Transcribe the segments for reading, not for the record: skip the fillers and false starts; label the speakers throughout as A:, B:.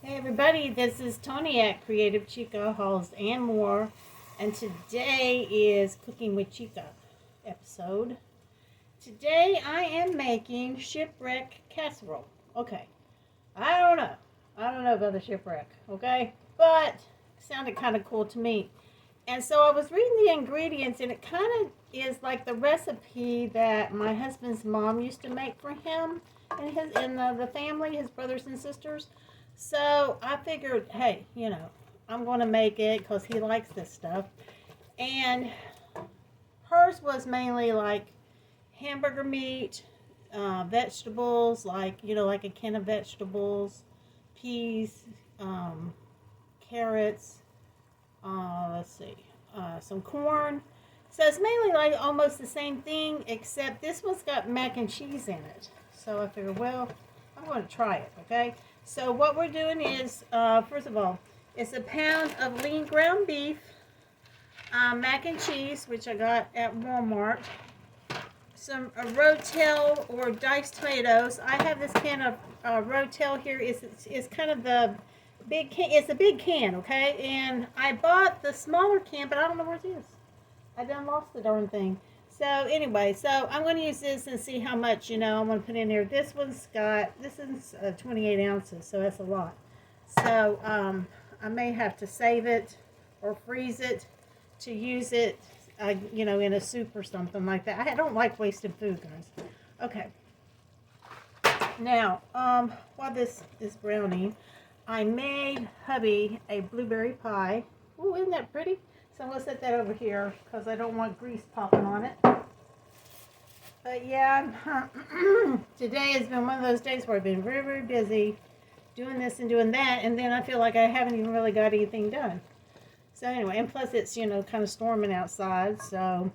A: Hey everybody, this is Tony at Creative Chica Hauls and More, and today is Cooking with Chica episode. Today I am making shipwreck casserole. Okay, I don't know about the shipwreck, okay, but it sounded kind of cool to me. And so I was reading the ingredients, and it kind of is like the recipe that my husband's mom used to make for him and the family, his brothers and sisters. So I figured, hey, I'm going to make it because he likes this stuff. And hers was mainly like hamburger meat, vegetables, like a can of vegetables, peas, carrots, some corn. So it's mainly like almost the same thing, except this one's got mac and cheese in it. So I figured, well, I'm going to try it, okay? So what we're doing is, first of all, it's a pound of lean ground beef, mac and cheese, which I got at Walmart, some Rotel or diced tomatoes. I have this can of Rotel here. It's kind of the big can. It's a big can, okay? And I bought the smaller can, but I don't know where it is. I done lost the darn thing. So anyway, so I'm going to use this and see how much, I'm going to put in there. This is 28 ounces, so that's a lot. So I may have to save it or freeze it to use it, in a soup or something like that. I don't like wasting food, guys. Okay. Now, while this is browning, I made hubby a blueberry pie. Ooh, isn't that pretty? So I'm going to set that over here because I don't want grease popping on it. But yeah, today has been one of those days where I've been very, very busy doing this and doing that. And then I feel like I haven't even really got anything done. So anyway, and plus it's, kind of storming outside. So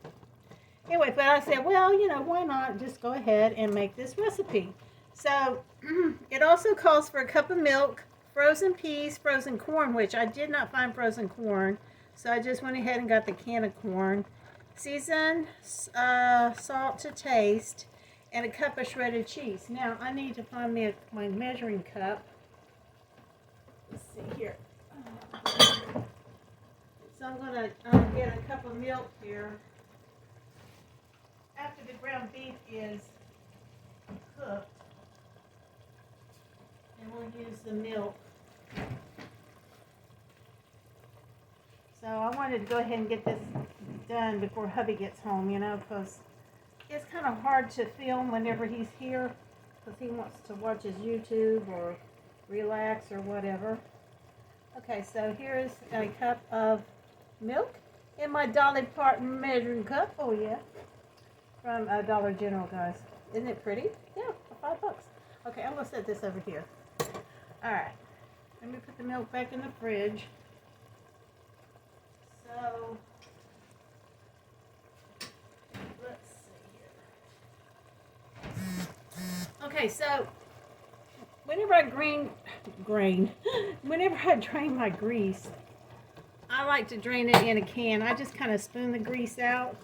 A: anyway, but I said, well, why not just go ahead and make this recipe. So it also calls for a cup of milk, frozen peas, frozen corn, which I did not find frozen corn. So I just went ahead and got the can of corn. Seasoned salt to taste, and a cup of shredded cheese. Now I need to find me my measuring cup. Let's see here. So I'm going to get a cup of milk here. After the ground beef is cooked, and we'll use the milk. So I wanted to go ahead and get this done before hubby gets home, because it's kind of hard to film whenever he's here because he wants to watch his YouTube or relax or whatever. Okay, so here's a cup of milk in my Dolly Parton measuring cup. Oh yeah, from Dollar General, guys. Isn't it pretty? Yeah, for $5. Okay, I'm gonna set this over here. All right, let me put the milk back in the fridge. So, let's see here. Okay, so whenever I whenever I drain my grease, I like to drain it in a can. I just kind of spoon the grease out.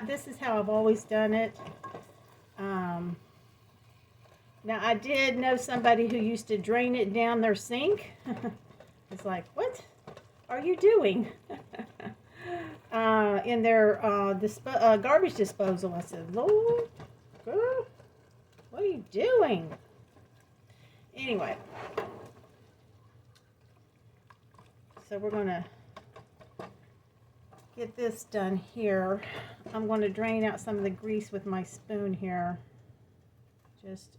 A: This is how I've always done it. Now, I did know somebody who used to drain it down their sink. It's like, what are you doing? In their garbage disposal. I said, Lord, girl, what are you doing? Anyway, so we're going to get this done here. I'm going to drain out some of the grease with my spoon here. Just,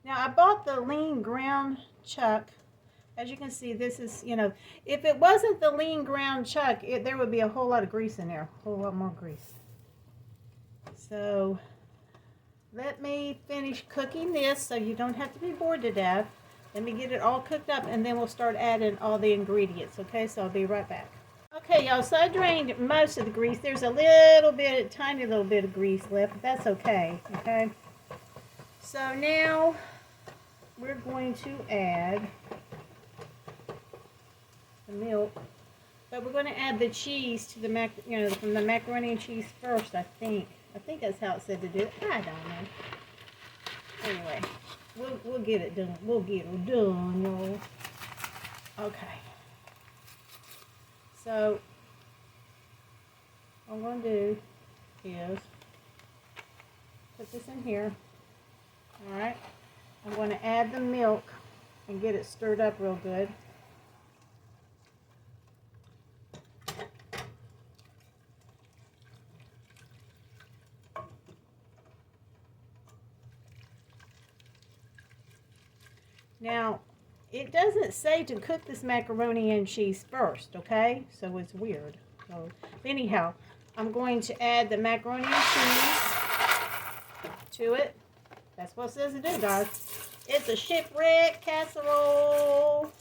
A: now I bought the lean ground chuck. As you can see, this is, if it wasn't the lean ground chuck, there would be a whole lot of grease in there. A whole lot more grease. So, let me finish cooking this so you don't have to be bored to death. Let me get it all cooked up, and then we'll start adding all the ingredients. Okay, so I'll be right back. Okay, y'all, so I drained most of the grease. There's a tiny little bit of grease left, but that's okay. Okay? So now, we're going to add the milk, but we're going to add the cheese to the from the macaroni and cheese first. I think that's how it said to do it. I don't know. Anyway, we'll get it done. We'll get it done, y'all. Okay. So what I'm going to do is put this in here. All right. I'm going to add the milk and get it stirred up real good. Now, it doesn't say to cook this macaroni and cheese first, okay? So it's weird. So, anyhow, I'm going to add the macaroni and cheese to it. That's what it says to do, guys. It's a shipwreck casserole.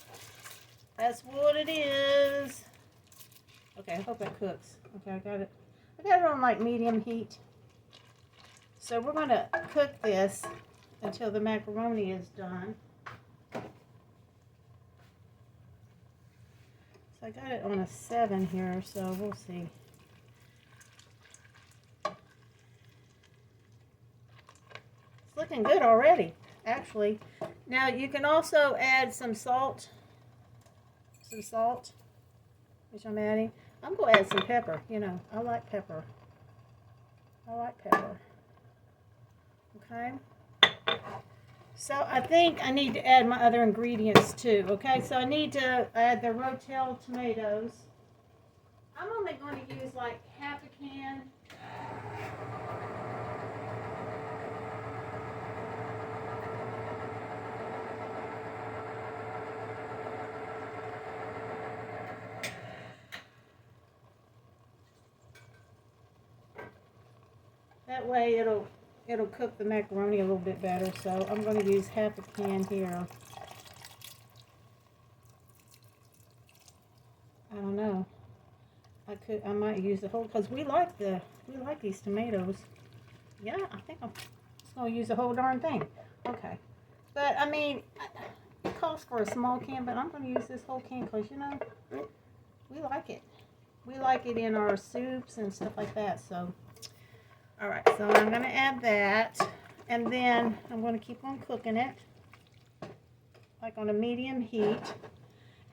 A: That's what it is. Okay, I hope that cooks. Okay, I got it. I got it on like medium heat. So we're going to cook this until the macaroni is done. So I got it on a 7 here, so we'll see. It's looking good already, actually. Now you can also add some salt. Which I'm adding. I'm going to add some pepper. You know, I like pepper. Okay. So I think I need to add my other ingredients too. Okay, so I need to add the Rotel tomatoes. I'm only going to use like half a can. That way it'll cook the macaroni a little bit better. So I'm going to use half a can here. I don't know. I might use the whole, because we like these tomatoes. Yeah, I think I'm just going to use the whole darn thing. Okay. But I mean, it calls for a small can, but I'm going to use this whole can because, you know, we like it. We like it in our soups and stuff like that. So, all right. So I'm going to add that, and then I'm going to keep on cooking it, like on a medium heat.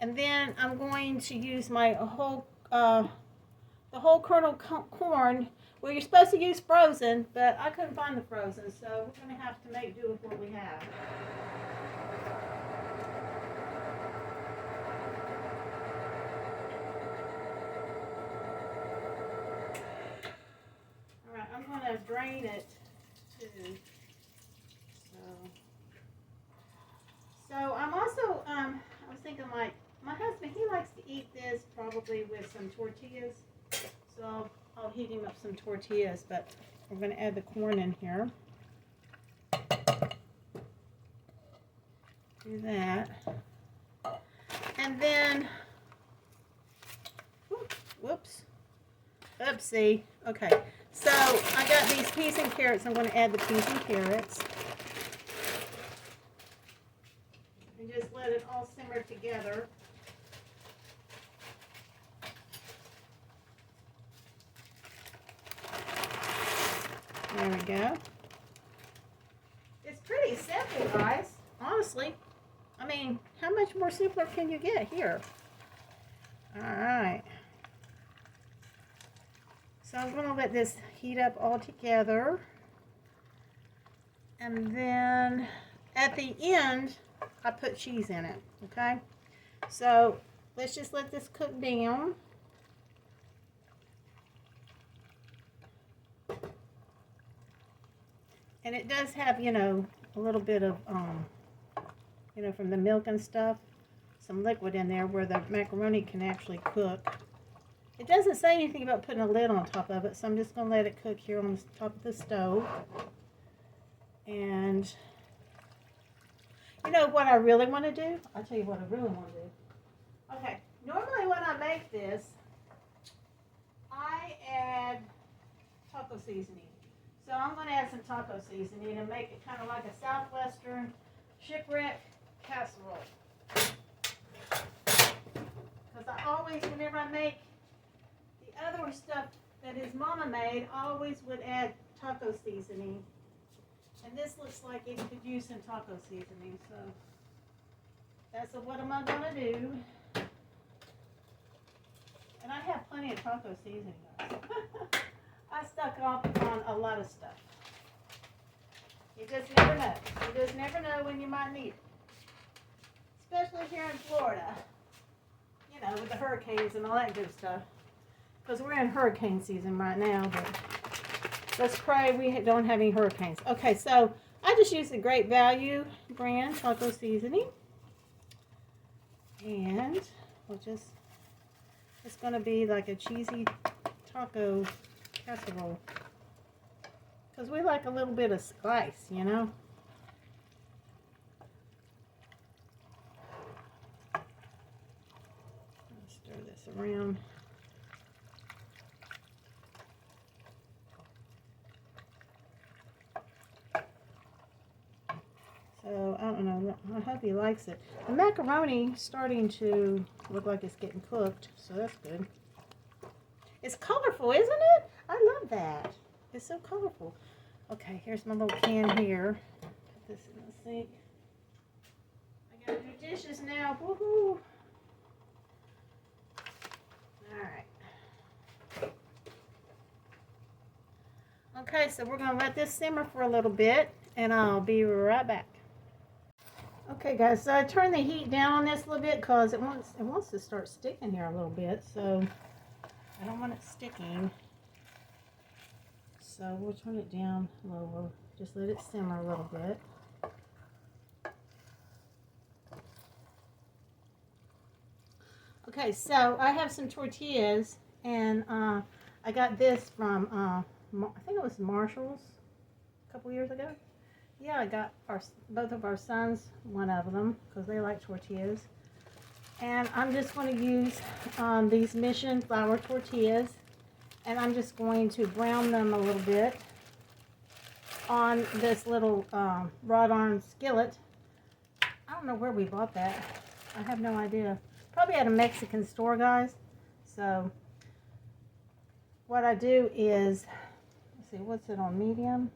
A: And then I'm going to use my whole, the whole kernel corn. Well, you're supposed to use frozen, but I couldn't find the frozen, so we're going to have to make do with what we have. All right, I'm going to drain it too. So I'm also, I was thinking like, my husband, he likes to eat this probably with some tortillas. So I'll heat him up some tortillas, but we're going to add the corn in here. Do that. And then, whoops. Oopsie. Okay. So I got these peas and carrots. I'm going to add the peas and carrots. And just let it all simmer together. There we go. It's pretty simple, guys. Honestly. I mean, how much more simpler can you get here? Alright. So I'm going to let this heat up all together. And then at the end, I put cheese in it. Okay? So let's just let this cook down. And it does have, you know, a little bit of, you know, from the milk and stuff, some liquid in there where the macaroni can actually cook. It doesn't say anything about putting a lid on top of it, so I'm just going to let it cook here on the top of the stove. And, you know what I really want to do? I'll tell you what I really want to do. Okay, normally when I make this, I add taco seasoning. So I'm going to add some taco seasoning and make it kind of like a southwestern shipwreck casserole. Because I always, whenever I make the other stuff that his mama made, I always would add taco seasoning. And this looks like it could use some taco seasoning, so that's what am I gonna do. And I have plenty of taco seasoning, guys. I stuck off on a lot of stuff. You just never know. You just never know when you might need it. Especially here in Florida. You know, with the hurricanes and all that good stuff. Because we're in hurricane season right now, but let's pray we don't have any hurricanes. Okay, so I just used the Great Value brand taco seasoning. And we'll just, it's going to be like a cheesy taco casserole. Because we like a little bit of spice, you know. Stir this around. So, I don't know. I hope he likes it. The macaroni is starting to look like it's getting cooked, so that's good. It's colorful, isn't it? I love that. It's so colorful. Okay, here's my little can here. Put this in the sink. I gotta do dishes now. Woohoo! Alright. Okay, so we're gonna let this simmer for a little bit, and I'll be right back. Okay, guys, so I turned the heat down on this a little bit because it wants to start sticking here a little bit, so I don't want it sticking. So we'll turn it down lower. Just let it simmer a little bit. Okay, so I have some tortillas, and I got this from, I think it was Marshall's a couple years ago. Yeah, I got both of our sons one of them because they like tortillas. And I'm just going to use these Mission flour tortillas. And I'm just going to brown them a little bit on this little wrought iron skillet. I don't know where we bought that. I have no idea. Probably at a Mexican store, guys. So what I do is, let's see, what's it on, medium?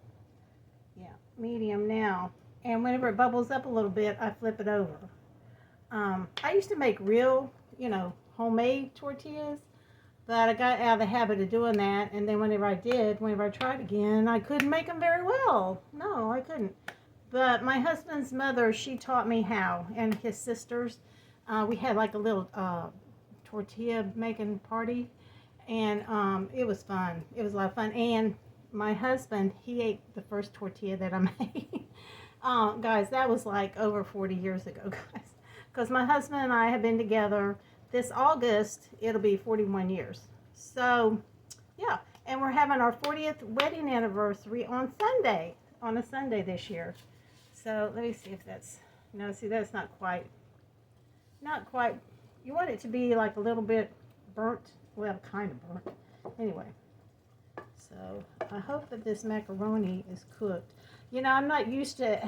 A: Yeah, medium now. And whenever it bubbles up a little bit, I flip it over. I used to make real, you know, homemade tortillas. But I got out of the habit of doing that, and then whenever I tried again, I couldn't make them very well. No, I couldn't. But my husband's mother, she taught me how, and his sisters. We had like a little tortilla making party, and it was fun. It was a lot of fun. And my husband, he ate the first tortilla that I made. Guys, that was like over 40 years ago, guys. Because my husband and I have been together. This August, it'll be 41 years. So, yeah. And we're having our 40th wedding anniversary on Sunday. On a Sunday this year. So, let me see if that's... No, see, that's not quite... Not quite... You want it to be like a little bit burnt. Well, kind of burnt. Anyway. So, I hope that this macaroni is cooked. You know, I'm not used to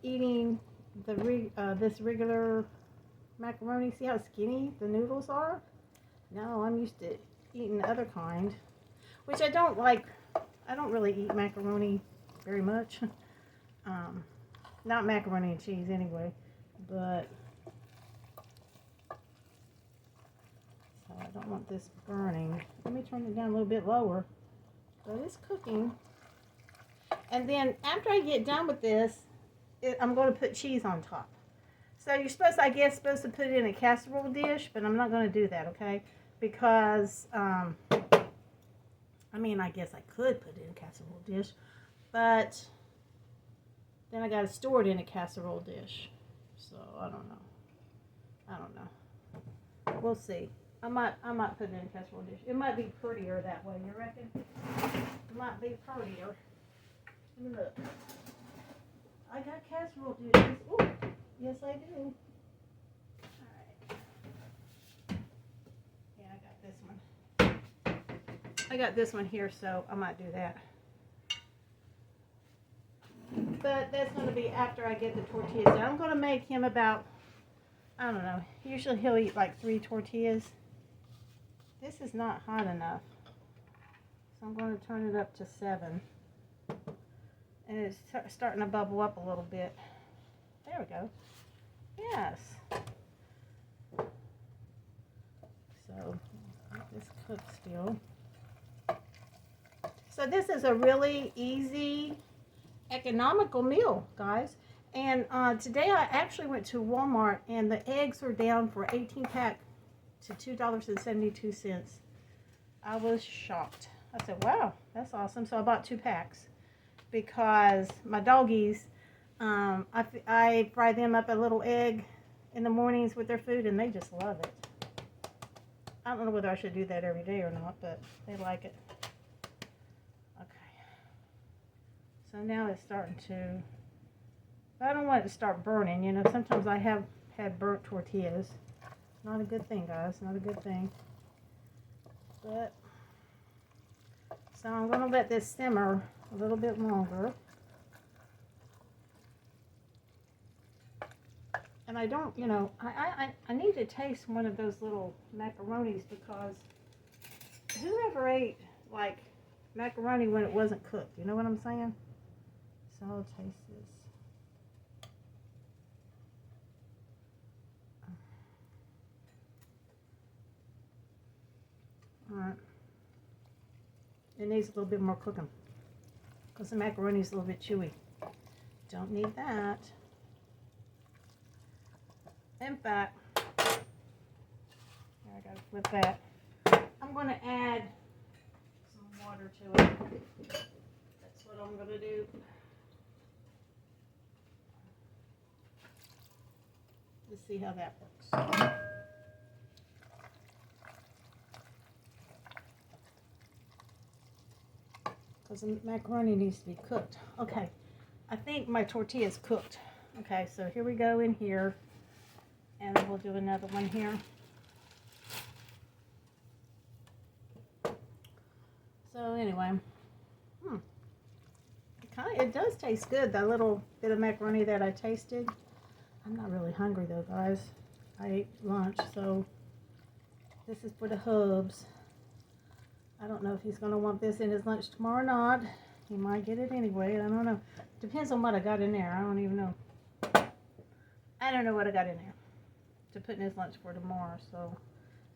A: eating this regular... macaroni. See how skinny the noodles are? No, I'm used to eating the other kind, which I don't like. I don't really eat macaroni very much. Not macaroni and cheese anyway, but so I don't want this burning. Let me turn it down a little bit lower. But it's cooking. And then after I get done with this, I'm going to put cheese on top. So you're supposed to put it in a casserole dish, but I'm not going to do that, okay? Because, I guess I could put it in a casserole dish, but then I got to store it in a casserole dish. So I don't know. We'll see. I might put it in a casserole dish. It might be prettier that way. You reckon? It might be prettier. Let me look. I got casserole dishes. Ooh. Yes, I do. Alright. Yeah, I got this one. I got this one here, so I might do that. But that's going to be after I get the tortillas out. I'm going to make him about, I don't know, usually he'll eat like 3 tortillas. This is not hot enough. So I'm going to turn it up to 7. And it's starting to bubble up a little bit. There we go. Yes. So this cooks still. So this is a really easy, economical meal, guys. And today I actually went to Walmart and the eggs were down for 18 pack to $2.72. I was shocked. I said, wow, that's awesome. So I bought 2 packs because my doggies, I fry them up a little egg in the mornings with their food and they just love it. I don't know whether I should do that every day or not, but they like it. Okay. So now it's starting to, I don't want it to start burning. You know, sometimes I have had burnt tortillas. Not a good thing, guys. Not a good thing. But, so I'm going to let this simmer a little bit longer. And I don't, you know, I need to taste one of those little macaronis because whoever ate, like, macaroni when it wasn't cooked? You know what I'm saying? So I'll taste this. Alright. It needs a little bit more cooking because the macaroni is a little bit chewy. Don't need that. In fact, I gotta flip that. I'm going to add some water to it. That's what I'm going to do. Let's see how that works. Because the macaroni needs to be cooked. Okay, I think my tortilla is cooked. Okay, so here we go in here. And we'll do another one here. So anyway, it does taste good. That little bit of macaroni that I tasted. I'm not really hungry though, guys. I ate lunch, so this is for the hubs. I don't know if he's gonna want this in his lunch tomorrow or not. He might get it anyway. I don't know. Depends on what I got in there. I don't even know. I don't know what I got in there to put in his lunch for tomorrow.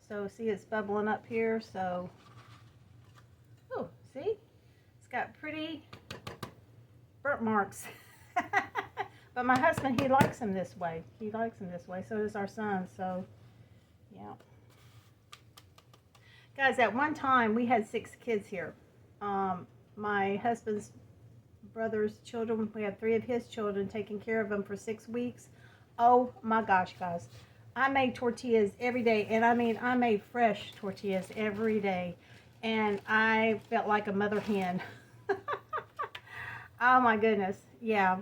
A: So see, it's bubbling up here. So, oh, see, it's got pretty burnt marks. But my husband, he likes them this way. He likes them this way. So does our son. So, yeah. Guys, at one time we had 6 kids here. My husband's brother's children, we had 3 of his children, taking care of them for 6 weeks. Oh my gosh, guys. I made tortillas every day, and I mean, I made fresh tortillas every day, and I felt like a mother hen. Oh my goodness, yeah,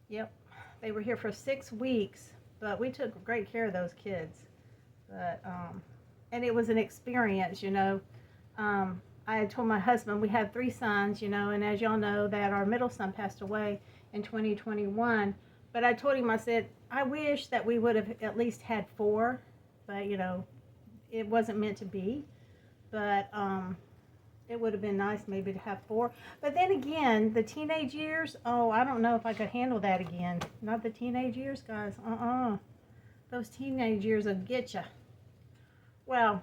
A: yep, they were here for 6 weeks, but we took great care of those kids, but, and it was an experience, you know. I had told my husband, we had 3 sons, you know, and as y'all know, that our middle son passed away in 2021, but I told him, I said, I wish that we would have at least had 4, but, you know, it wasn't meant to be. But it would have been nice maybe to have 4. But then again, the teenage years, oh, I don't know if I could handle that again. Not the teenage years, guys. Those teenage years will get you. Well,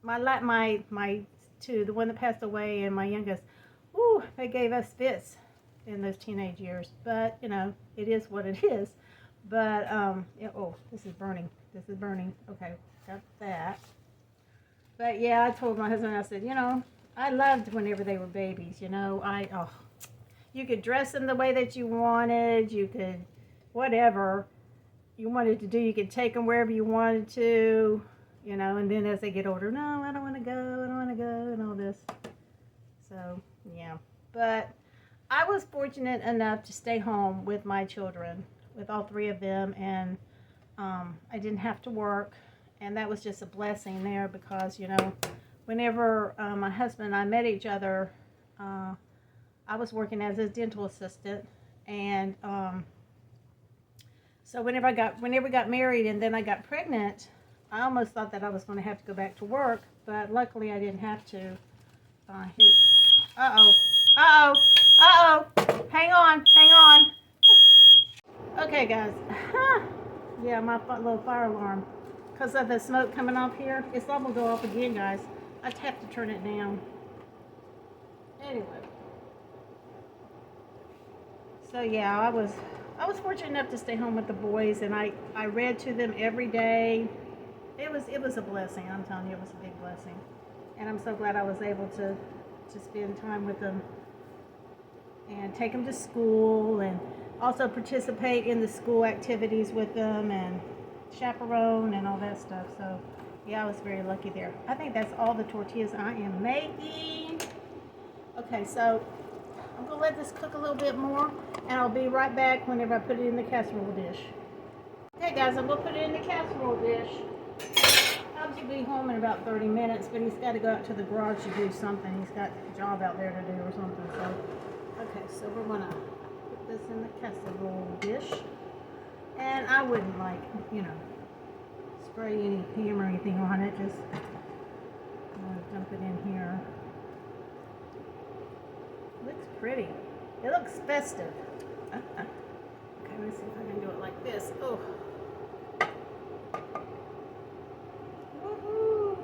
A: my 2, the one that passed away and my youngest, ooh, they gave us fits in those teenage years. But, you know, it is what it is. But, yeah, oh, this is burning. This is burning. Okay, got that. But, yeah, I told my husband, I said, you know, I loved whenever they were babies, you know. You could dress them the way that you wanted. You could, whatever you wanted to do, you could take them wherever you wanted to, you know. And then as they get older, no, I don't want to go, I don't want to go, and all this. So, yeah. But I was fortunate enough to stay home with my children, with all 3 of them, and I didn't have to work, and that was just a blessing there because, you know, whenever my husband and I met each other, I was working as a dental assistant, and so whenever we got married and then I got pregnant, I almost thought that I was going to have to go back to work, but luckily I didn't have to. Uh-oh. Uh-oh. Hang on. Hang on. Okay, guys. Yeah, my little fire alarm. Because of the smoke coming off here, it's not going to go off again, guys. I just have to turn it down. Anyway. So yeah, I was fortunate enough to stay home with the boys, and I read to them every day. It was a blessing. I'm telling you, it was a big blessing. And I'm so glad I was able to spend time with them and take them to school, and also participate in the school activities with them and chaperone and all that stuff. So yeah, I was very lucky there. I think that's all the tortillas I am making. Okay, so I'm gonna let this cook a little bit more, and I'll be right back whenever I put it in the casserole dish. Okay guys, I'm gonna put it in the casserole dish. I'll be home in about 30 minutes, but he's got to go out to the garage to do something. He's got a job out there to do or something. So, okay, so we're gonna put this in the casserole dish, and I wouldn't spray any ham or anything on it. Just I'm gonna dump it in here. Looks pretty. It looks festive. Okay, let's see if I can do it like this. Oh. Woohoo!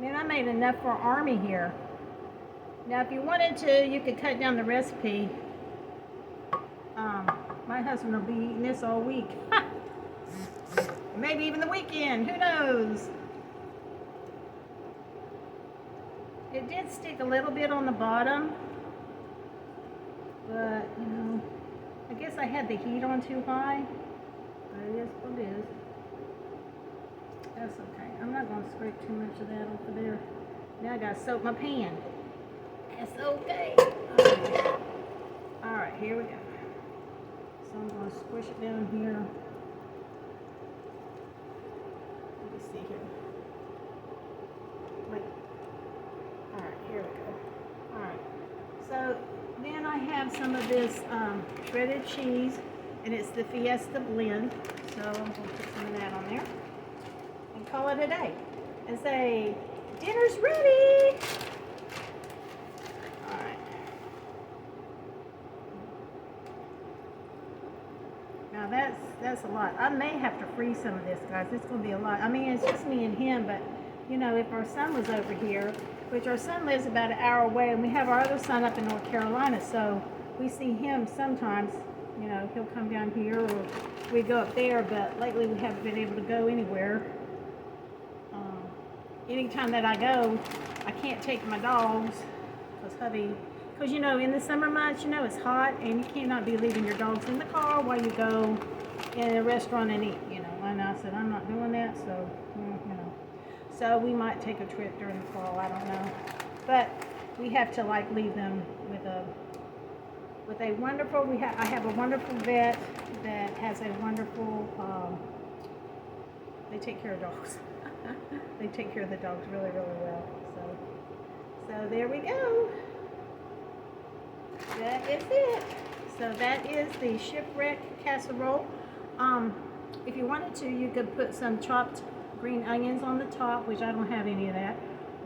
A: Man, I made enough for Army here. Now, if you wanted to, you could cut down the recipe. My husband will be eating this all week. Maybe even the weekend. Who knows? It did stick a little bit on the bottom, but I guess I had the heat on too high. But it is what it is. That's okay. I'm not going to scrape too much of that off of there. Now I got to soak my pan. That's okay. Alright, here we go. So I'm going to squish it down here. Let me see here. Wait. Alright, here we go. Alright, so then I have some of this shredded cheese, and it's the Fiesta blend. So I'm going to put some of that on there and call it a day and say, dinner's ready! Alright. Now that's a lot. I may have to freeze some of this, guys. It's going to be a lot. I mean, it's just me and him, but if our son was over here, which our son lives about an hour away, and we have our other son up in North Carolina, so we see him sometimes. He'll come down here, or we go up there, but lately we haven't been able to go anywhere. Anytime that I go, I can't take my dogs, because in the summer months, it's hot, and you cannot be leaving your dogs in the car while you go in a restaurant and eat, and I said, I'm not doing that, so, So we might take a trip during the fall, I don't know. But we have to leave them with a wonderful, I have a wonderful vet that has a wonderful, they take care of dogs. They take care of the dogs really, really well. So there we go. That is it. So that is the shipwreck casserole. If you wanted to, you could put some chopped green onions on the top, which I don't have any of that,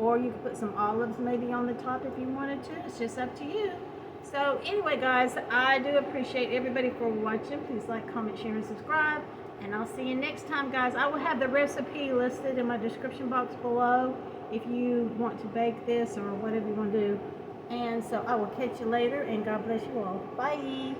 A: or you could put some olives maybe on the top if you wanted to. It's just up to you. So anyway, guys, I do appreciate everybody for watching. Please like, comment, share, and subscribe, and I'll see you next time, guys. I will have the recipe listed in my description box below if you want to bake this or whatever you want to do. And so I will catch you later, and God bless you all. Bye.